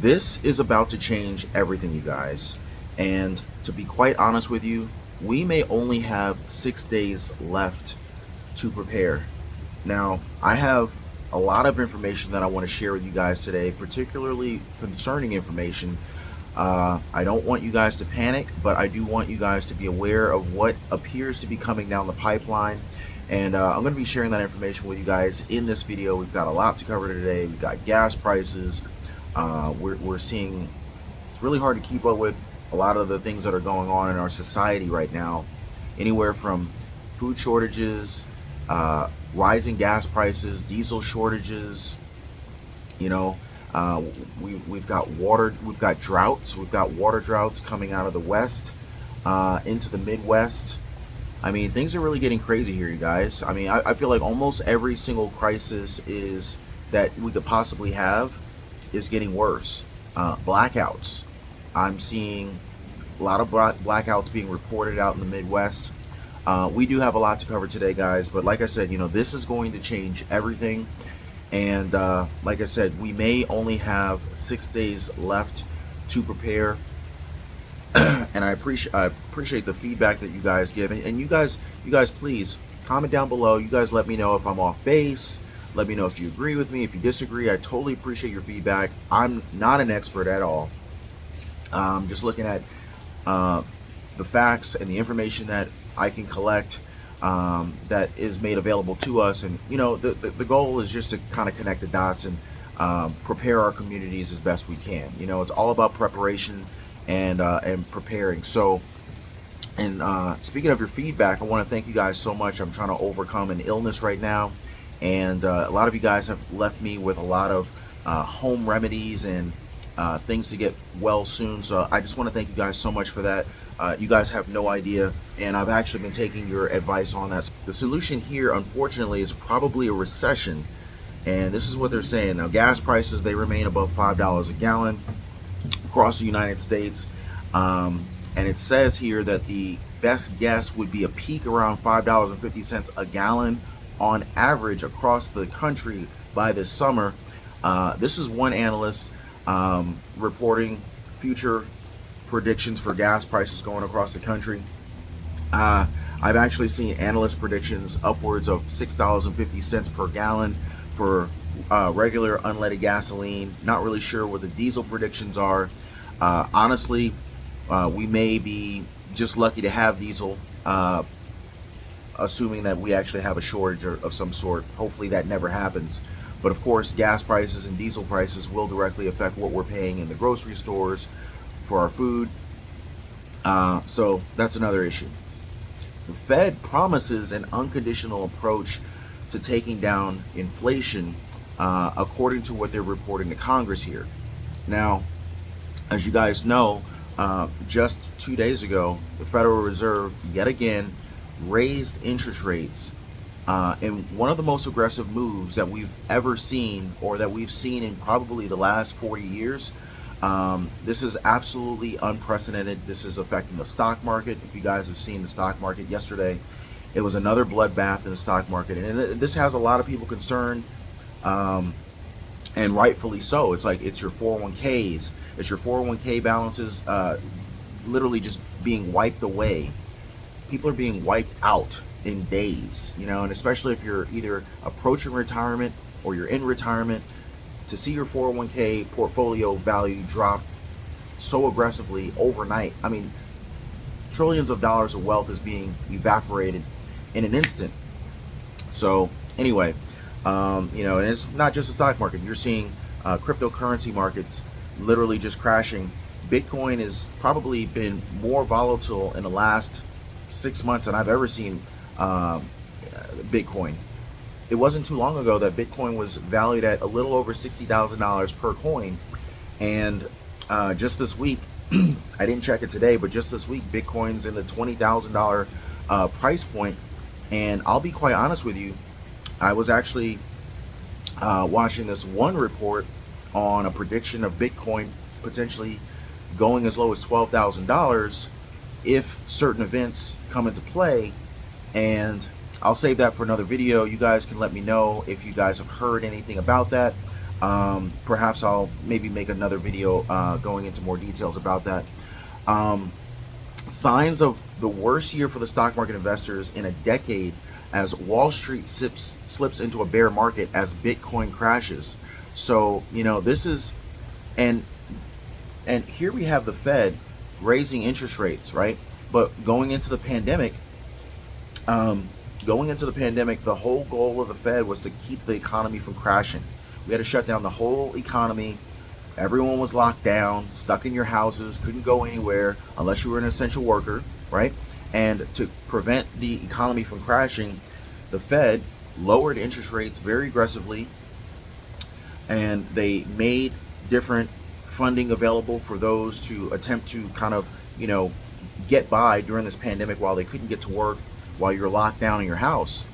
This is about to change everything, you guys. And to be quite honest with you, we may only have 6 days left to prepare. Now, I have a lot of information that I want to share with you guys today, particularly concerning information. I don't want you guys to panic, but I do want you guys to be aware of what appears to be coming down the pipeline. And I'm going to be sharing that information with you guys in this video. We've got a lot to cover today. We've got gas prices. We're seeing it's really hard to keep up with a lot of the things that are going on in our society right now. Anywhere from food shortages, rising gas prices, diesel shortages. You know, we've got droughts. We've got water droughts coming out of the west into the Midwest. I mean, things are really getting crazy here, you guys. I mean, I feel like almost every single crisis is that we could possibly have is getting worse. Blackouts. I'm seeing a lot of blackouts being reported out in the Midwest. We do have a lot to cover today, guys, but like I said, you know, this is going to change everything. And like I said, we may only have 6 days left to prepare. And I appreciate the feedback that you guys give, and you guys please comment down below. You guys let me know if I'm off base. Let me know if you agree with me, if you disagree. I totally appreciate your feedback. I'm not an expert at all. Just looking at the facts and the information that I can collect, that is made available to us. And you know, the goal is just to kind of connect the dots and prepare our communities as best we can. You know, it's all about preparation and preparing. So, and speaking of your feedback, I want to thank you guys so much. I'm trying to overcome an illness right now, and a lot of you guys have left me with a lot of home remedies and things to get well soon. So I just want to thank you guys so much for that. You guys have no idea, and I've actually been taking your advice on that. The solution here, unfortunately, is probably a recession, and this is what they're saying. Now, gas prices, they remain above $5 a gallon across the United States, and it says here that the best guess would be a peak around $5.50 a gallon on average across the country by this summer. This is one analyst reporting future predictions for gas prices going across the country. I've actually seen analyst predictions upwards of $6.50 per gallon for regular unleaded gasoline. Not really sure what the diesel predictions are. Honestly, we may be just lucky to have diesel, assuming that we actually have a shortage of some sort. Hopefully that never happens. But of course, gas prices and diesel prices will directly affect what we're paying in the grocery stores for our food. So that's another issue. The Fed promises an unconditional approach to taking down inflation, according to what they're reporting to Congress here. Now, as you guys know, just 2 days ago, the Federal Reserve yet again raised interest rates in one of the most aggressive moves that we've ever seen, or that we've seen in probably the last 40 years. This is absolutely unprecedented. This is affecting the stock market. If you guys have seen the stock market yesterday, it was another bloodbath in the stock market, and this has a lot of people concerned, and rightfully so. It's like, it's your 401ks, it's your 401k balances, literally just being wiped away. People are being wiped out in days, you know, and especially if you're either approaching retirement or you're in retirement, to see your 401k portfolio value drop so aggressively overnight. I mean, trillions of dollars of wealth is being evaporated in an instant. So anyway, you know, and it's not just the stock market. You're seeing cryptocurrency markets literally just crashing. Bitcoin has probably been more volatile in the last 6 months than I've ever seen Bitcoin. It wasn't too long ago that Bitcoin was valued at a little over $60,000 per coin, and just this week, I didn't check it today, but just this week, Bitcoin's in the $20,000 price point. And I'll be quite honest with you, I was actually watching this one report on a prediction of Bitcoin potentially going as low as $12,000 if certain events come into play. And I'll save that for another video. You guys can let me know if you guys have heard anything about that. Perhaps I'll maybe make another video going into more details about that. Um, Signs of the worst year for the stock market investors in a decade as Wall Street slips into a bear market as Bitcoin crashes. So, this is, and here we have the Fed raising interest rates, right? But going into the pandemic, the whole goal of the Fed was to keep the economy from crashing. We had to shut down the whole economy. Everyone was locked down, stuck in your houses, couldn't go anywhere unless you were an essential worker, right? And to prevent the economy from crashing, the Fed lowered interest rates very aggressively, and they made different funding available for those to attempt to kind of, get by during this pandemic while they couldn't get to work, while you're locked down in your house.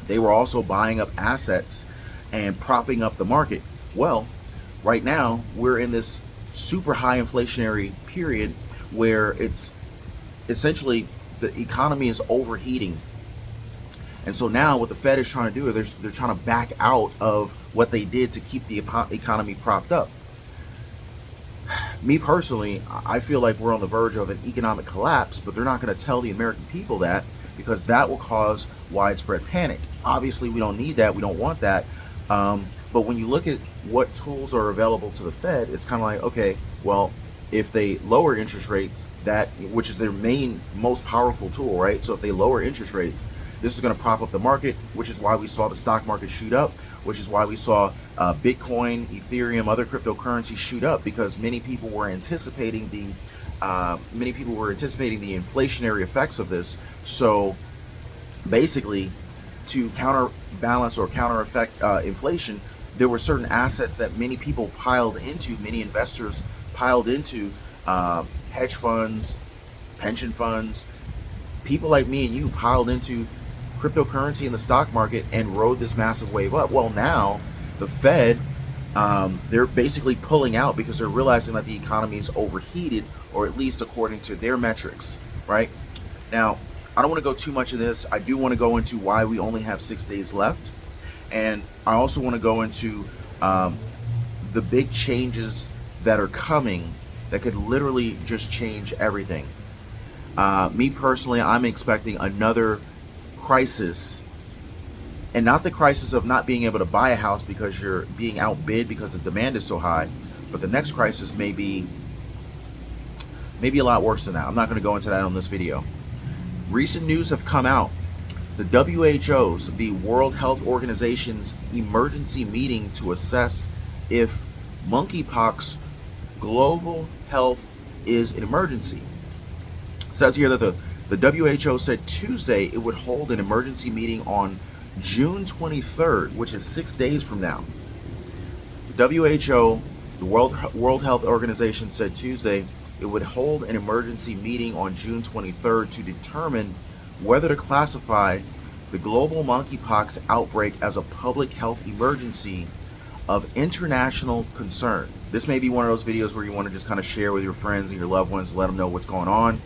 They were also buying up assets and propping up the market. Well, right now we're in this super high inflationary period where it's essentially the economy is overheating. And so now what the Fed is trying to do is they're trying to back out of what they did to keep the economy propped up. Me personally, I feel like we're on the verge of an economic collapse, but they're not going to tell the American people that, because that will cause widespread panic. Obviously, we don't need that. We don't want that. But when you look at what tools are available to the Fed, it's kind of like, okay, well, if they lower interest rates, which is their most powerful tool, right? So if they lower interest rates, this is going to prop up the market, which is why we saw the stock market shoot up, which is why we saw Bitcoin, Ethereum, other cryptocurrencies shoot up, because many people were anticipating the inflationary effects of this. So basically, to counterbalance or counter effect inflation, there were certain assets that many investors piled into, hedge funds, pension funds, people like me and you piled into cryptocurrency in the stock market and rode this massive wave up. Well, now the Fed, they're basically pulling out because they're realizing that the economy is overheated, or at least according to their metrics, right? Now, I don't want to go too much of this. I do want to go into why we only have 6 days left. And I also want to go into the big changes that are coming that could literally just change everything. Me personally, I'm expecting another crisis, and not the crisis of not being able to buy a house because you're being outbid because the demand is so high, but the next crisis may be a lot worse than that. I'm not going to go into that on this video. Recent news have come out. The WHO's, the World Health Organization's emergency meeting to assess if monkeypox global health is an emergency. It says here that the WHO said Tuesday it would hold an emergency meeting on June 23rd, which is 6 days from now. The WHO, the World Health Organization, said Tuesday it would hold an emergency meeting on June 23rd to determine whether to classify the global monkeypox outbreak as a public health emergency of international concern. This may be one of those videos where you want to just kind of share with your friends and your loved ones, let them know what's going on.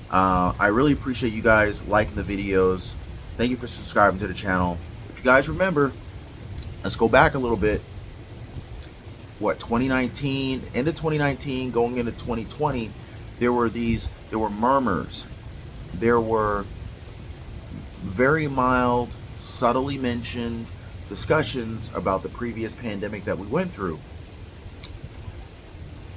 I really appreciate you guys liking the videos. Thank you for subscribing to the channel. If you guys remember, let's go back a little bit. 2019, end of 2019, going into 2020, there were murmurs. There were very mild, subtly mentioned discussions about the previous pandemic that we went through.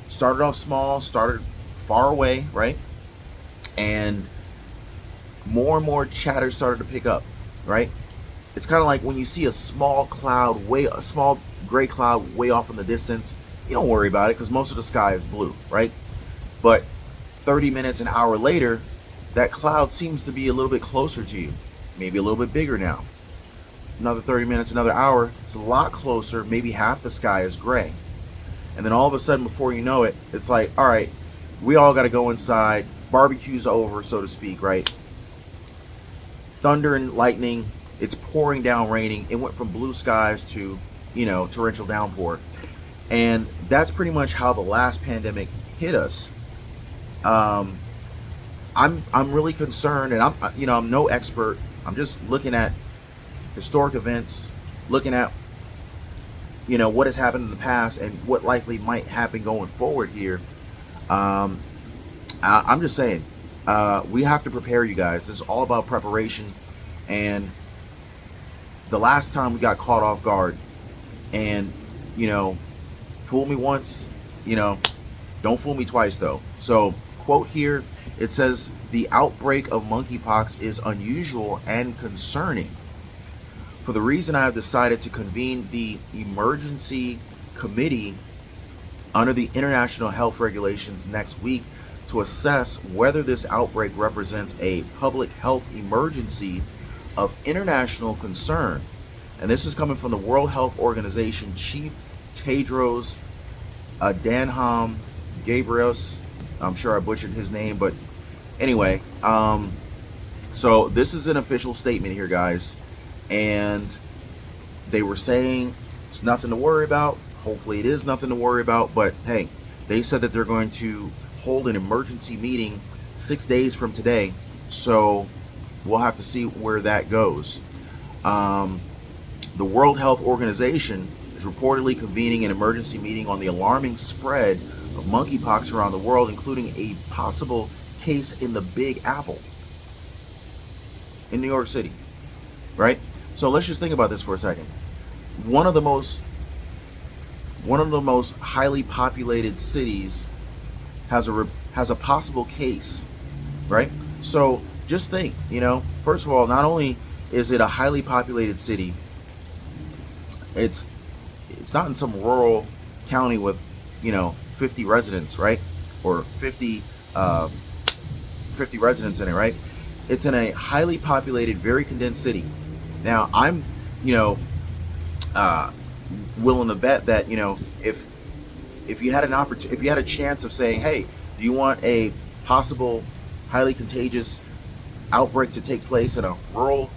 Started off small, started far away, right? And more chatter started to pick up, right? It's kind of like when you see a small gray cloud way off in the distance, you don't worry about it because most of the sky is blue, right? But 30 minutes, an hour later, that cloud seems to be a little bit closer to you, maybe a little bit bigger now. Another 30 minutes, another hour, it's a lot closer, maybe half the sky is gray. And then all of a sudden, before you know it, it's like, all right, we all got to go inside, barbecue's over, so to speak, right? Thunder and lightning, it's pouring down, raining. It went from blue skies to, torrential downpour. And that's pretty much how the last pandemic hit us. I'm really concerned, and I'm no expert. I'm just looking at historic events, looking at what has happened in the past and what likely might happen going forward here. Um, I'm just saying, we have to prepare you guys. This is all about preparation. And the last time we got caught off guard, and fool me once, don't fool me twice though. So, quote here, it says the outbreak of monkeypox is unusual and concerning. For the reason I have decided to convene the emergency committee under the international health regulations next week to assess whether this outbreak represents a public health emergency of international concern. And this is coming from the World Health Organization Chief Tedros Adhanom Ghebreyesus. I'm sure I butchered his name, but anyway, so this is an official statement here, guys, and they were saying it's nothing to worry about. Hopefully it is nothing to worry about, but hey, they said that they're going to hold an emergency meeting 6 days from today, so we'll have to see where that goes. The World Health Organization is reportedly convening an emergency meeting on the alarming spread of monkeypox around the world, including a possible case in the Big Apple in New York City, right? So let's just think about this for a second. One of the most highly populated cities has a possible case, right? So just think, first of all, not only is it a highly populated city, it's not in some rural county with 50 residents, right? Or 50 residents in it, right? It's in a highly populated, very condensed city. Now I'm willing to bet that if you had an opportunity, if you had a chance of saying, hey, do you want a possible highly contagious outbreak to take place in a rural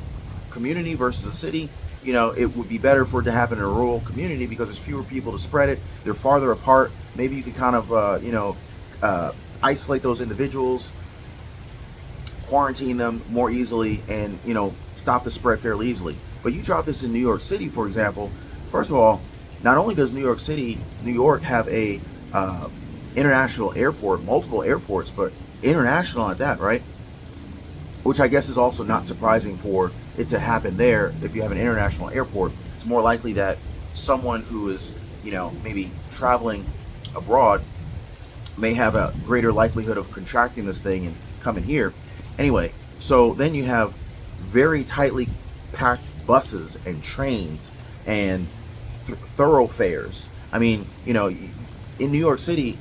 community versus a city, it would be better for it to happen in a rural community because there's fewer people to spread it. They're farther apart. Maybe you could kind of isolate those individuals, quarantine them more easily, and stop the spread fairly easily. But you drop this in New York City, for example. First of all, not only does New York have a international airport, multiple airports, but international at that, right? Which I guess is also not surprising for it to happen there. If you have an international airport, it's more likely that someone who is, maybe traveling abroad may have a greater likelihood of contracting this thing and coming here. Anyway, so then you have very tightly packed buses and trains and thoroughfares. I mean, in New York City,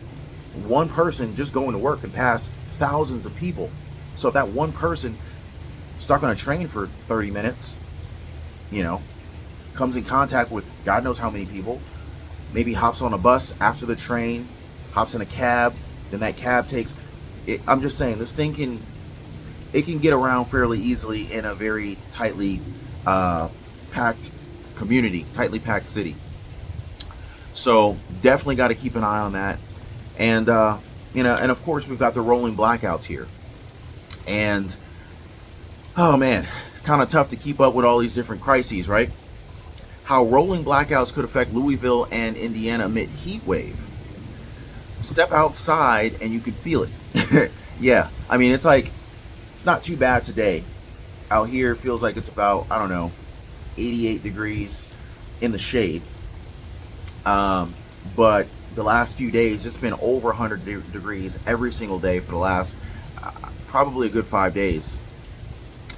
one person just going to work can pass thousands of people. So if that one person stuck on a train for 30 minutes, comes in contact with God knows how many people, maybe hops on a bus after the train, hops in a cab, then that cab takes it. I'm just saying, this thing can get around fairly easily in a very tightly packed community, tightly packed city. So definitely got to keep an eye on that. And and of course we've got the rolling blackouts here. And oh man, it's kind of tough to keep up with all these different crises, right? How rolling blackouts could affect Louisville and Indiana amid heat wave. Step outside and you can feel it. Yeah, I mean, it's not too bad today. Out here it feels like it's about, 88 degrees in the shade. But the last few days it's been over 100 degrees every single day for the last probably a good 5 days.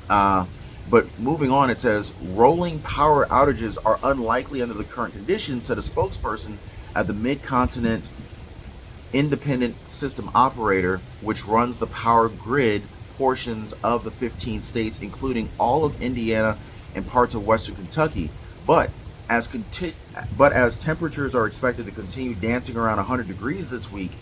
But moving on, it says rolling power outages are unlikely under the current conditions, said a spokesperson at the Mid-Continent Independent System Operator, which runs the power grid portions of the 15 states, including all of Indiana and parts of western Kentucky. But as temperatures are expected to continue dancing around 100 degrees this week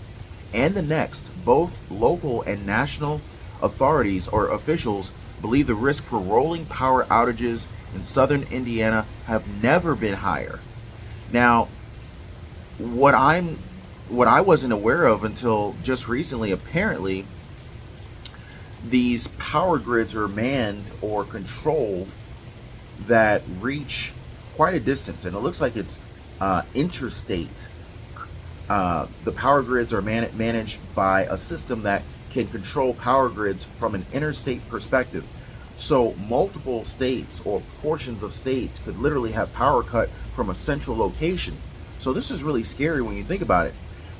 and the next, both local and national authorities or officials believe the risk for rolling power outages in southern Indiana have never been higher. Now, what I wasn't aware of until just recently, apparently these power grids are manned or controlled that reach quite a distance, and it looks like it's interstate. The power grids are managed by a system that can control power grids from an interstate perspective. So multiple states or portions of states could literally have power cut from a central location. So this is really scary when you think about it.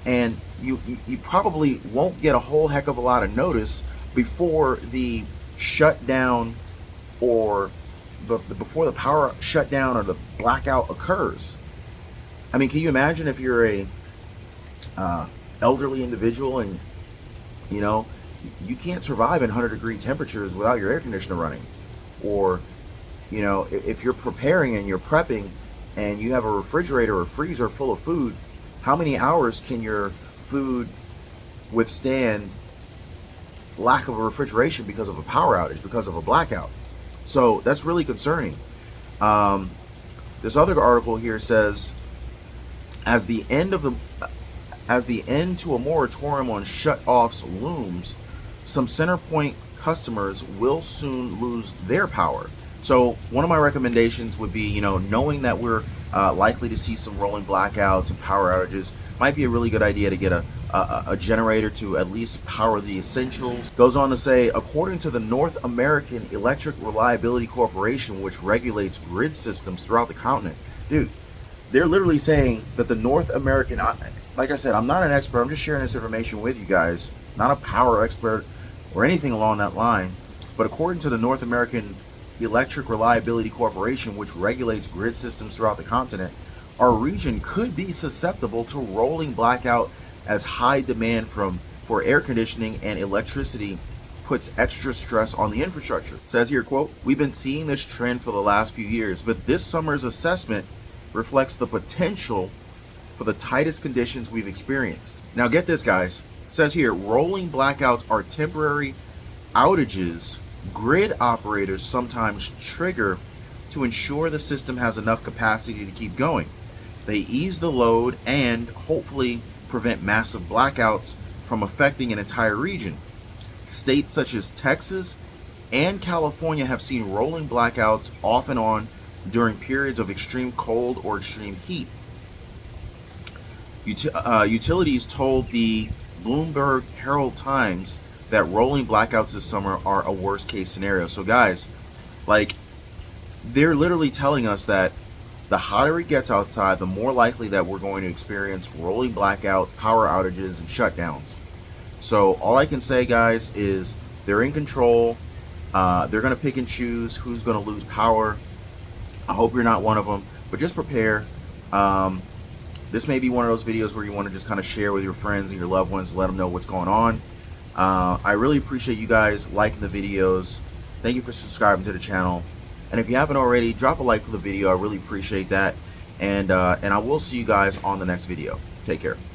And you probably won't get a whole heck of a lot of notice before the shutdown or before the power shutdown or the blackout occurs. I mean, can you imagine if you're a elderly individual and you can't survive in 100-degree temperatures without your air conditioner running, or if you're preparing and you're prepping and you have a refrigerator or freezer full of food, how many hours can your food withstand lack of a refrigeration because of a power outage, because of a blackout? So that's really concerning. This other article here says, as the end to a moratorium on shut-offs looms, some CenterPoint customers will soon lose their power. So one of my recommendations would be, knowing that we're likely to see some rolling blackouts and power outages, might be a really good idea to get a generator to at least power the essentials. Goes on to say, according to the North American Electric Reliability Corporation, which regulates grid systems throughout the continent, dude, they're literally saying that the North American, like I said, I'm not an expert, I'm just sharing this information with you guys, not a power expert or anything along that line, but according to the North American Electric Reliability Corporation, which regulates grid systems throughout the continent, our region could be susceptible to rolling blackout as high demand for air conditioning and electricity puts extra stress on the infrastructure. It says here, quote, "We've been seeing this trend for the last few years, but this summer's assessment reflects the potential for the tightest conditions we've experienced." Now get this, guys. It says here, rolling blackouts are temporary outages grid operators sometimes trigger to ensure the system has enough capacity to keep going. They ease the load and hopefully prevent massive blackouts from affecting an entire region. States such as Texas and California have seen rolling blackouts off and on during periods of extreme cold or extreme heat. Utilities told the Bloomberg Herald Times that rolling blackouts this summer are a worst case scenario. So guys, like, they're literally telling us that the hotter it gets outside, the more likely that we're going to experience rolling blackouts, power outages, and shutdowns. So all I can say, guys, is they're in control. They're going to pick and choose who's going to lose power. I hope you're not one of them, but just prepare. This may be one of those videos where you want to just kind of share with your friends and your loved ones, let them know what's going on. I really appreciate you guys liking the videos. Thank you for subscribing to the channel. And if you haven't already, drop a like for the video. I really appreciate that. And I will see you guys on the next video. Take care.